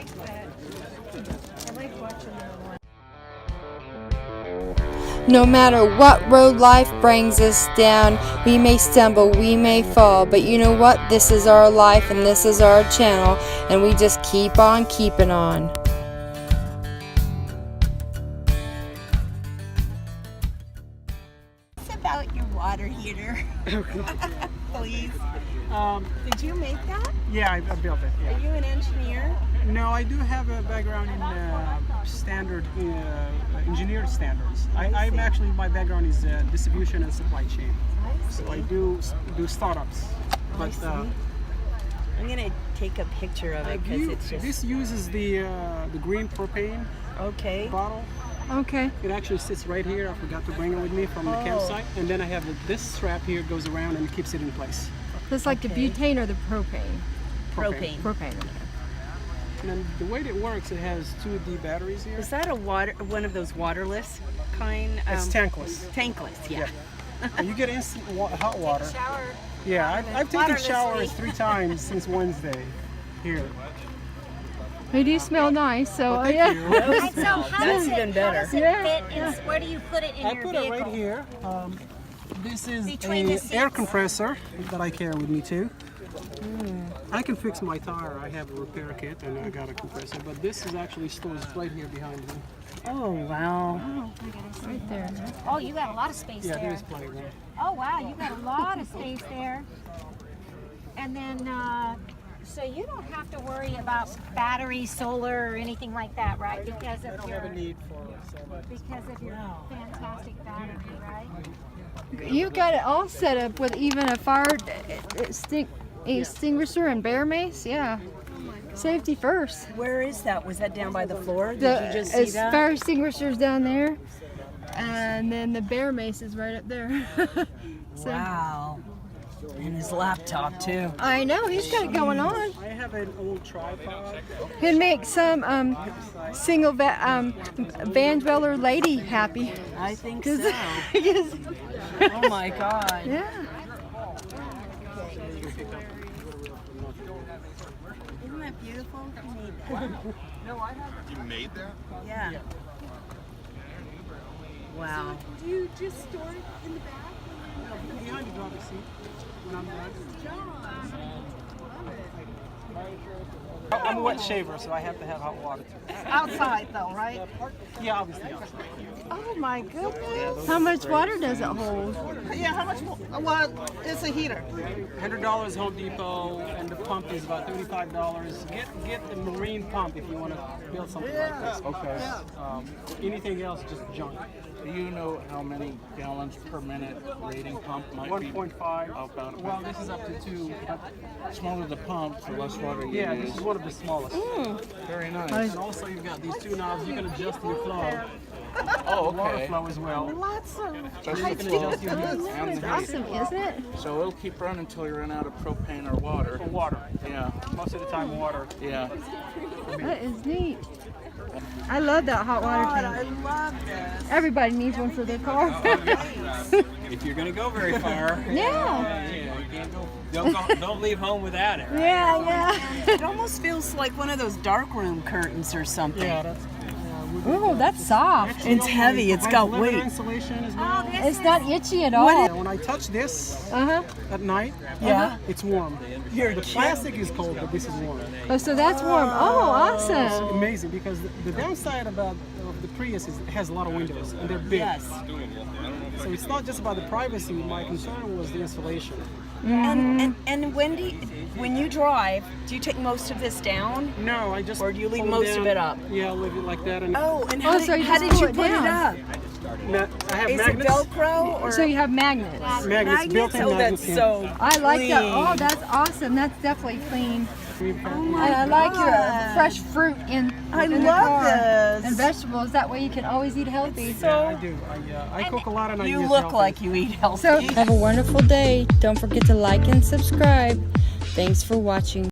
like that. I like watching that one. No matter what road life brings us down, we may stumble, we may fall, but you know what? This is our life and this is our channel, and we just keep on keeping on. It's about your water heater. Please. Did you make that? Yeah, I built it. Are Yeah. you an engineer? No, I do have a background in standard engineered standards. My background is distribution and supply chain. So I do startups. But I'm gonna take a picture of it because it's just this uses the green propane okay. bottle. Okay. It actually sits right here. I forgot to bring it with me from the campsite. And then I have this strap here goes around and keeps it in place. That's like the butane or the propane? Propane. Propane. And then the way it works, it has 2D batteries here. Is that one of those waterless kind? It's tankless. Tankless, yeah. And you get instant hot water. Shower. Yeah, I've taken Waterlessly. showers 3 times since Wednesday here. They do smell nice, so Well, thank yeah. you. So how That's does it, even better. How does it Yeah. fit in, where do you put it in I your put vehicle? it right here. This is Between the an seats. air compressor that I carry with me too. I can fix my tire. I have a repair kit and I got a compressor, but this is actually stores right here behind me. Oh wow. Right there. Oh, you got a lot of space Yeah, there. there's plenty of room. Oh, wow, you got a lot of space there. And then, so you don't have to worry about battery, solar, or anything like that, right? Because I of don't your, have a need for so much. because of your fantastic battery, right? You've got it all set up with even a fire extinguisher and bear mace. Yeah. Safety first. Where is that? Was that down by the floor? Did The you just see that? fire extinguisher's down there, and then the bear mace is right up there. So, Wow. And his laptop too. I know he's got it going on. I have an old tripod. He'd make some single van dweller lady happy. I think 'Cause- so. 'cause- Oh my God. yeah. Isn't that beautiful? You made that. You made that? Yeah. Wow. Do you just store it in the back? Behind the driver's seat. When I'm I'm a wet shaver, so I have to have hot water too. Outside though, right? Yeah, obviously outside. Oh my goodness. How much water does it hold? Yeah, how much more? Well, it's a heater. $100 Home Depot, and the pump is about $35. Get the marine pump if you want to build something like this. Okay. Anything else, just junk. Do you know how many gallons per minute rating pump might be? 1.5. About Well, this is up to 2. But smaller the pump, the less water you yeah, use. this is one of the smallest. Very nice. And also, you've got these 2 knobs. You can adjust your flow, Oh, water okay. flow as well. Lots of Just You the can flow adjust your heat and the heat. Awesome, isn't it? So it'll keep running until you run out of propane or water. for water. Yeah, Most of the time, water. yeah. That is neat. I love that hot water God, tank. I love this. Everybody needs one for their car. If you're gonna go very far, Yeah. you can't go. Don't leave home without it. Right? Yeah. It almost feels like one of those dark room curtains or something. Yeah, that's. Oh, that's soft. It's heavy. It's got leather weight. insulation as well. It's not itchy at all. When I touch this Uh-huh. at night, Yeah. it's warm. You're The plastic is cold, but this is warm. Oh, so that's warm. Oh, It's awesome. amazing because the downside of the Prius is it has a lot of windows and they're big. Yes. So it's not just about the privacy. My concern was the insulation. And Wendy, when you drive, do you take most of this down? No, I just. Or do you leave pull most of down. it up? Yeah, leave it like that. And Oh, and Oh, so you how just did pull you it put down. it up? I have Is magnets. it Velcro or So you have magnets. Magnets, built-in Oh, magnets. that's so I like that. clean. Oh, that's awesome. That's definitely clean. And And I like your fresh fruit in I in the love car. this. And vegetables. That way you can always eat healthy. Yeah, I do. I cook a lot and I You use look healthy. like you eat healthy. So have a wonderful day. Don't forget to like and subscribe. Thanks for watching.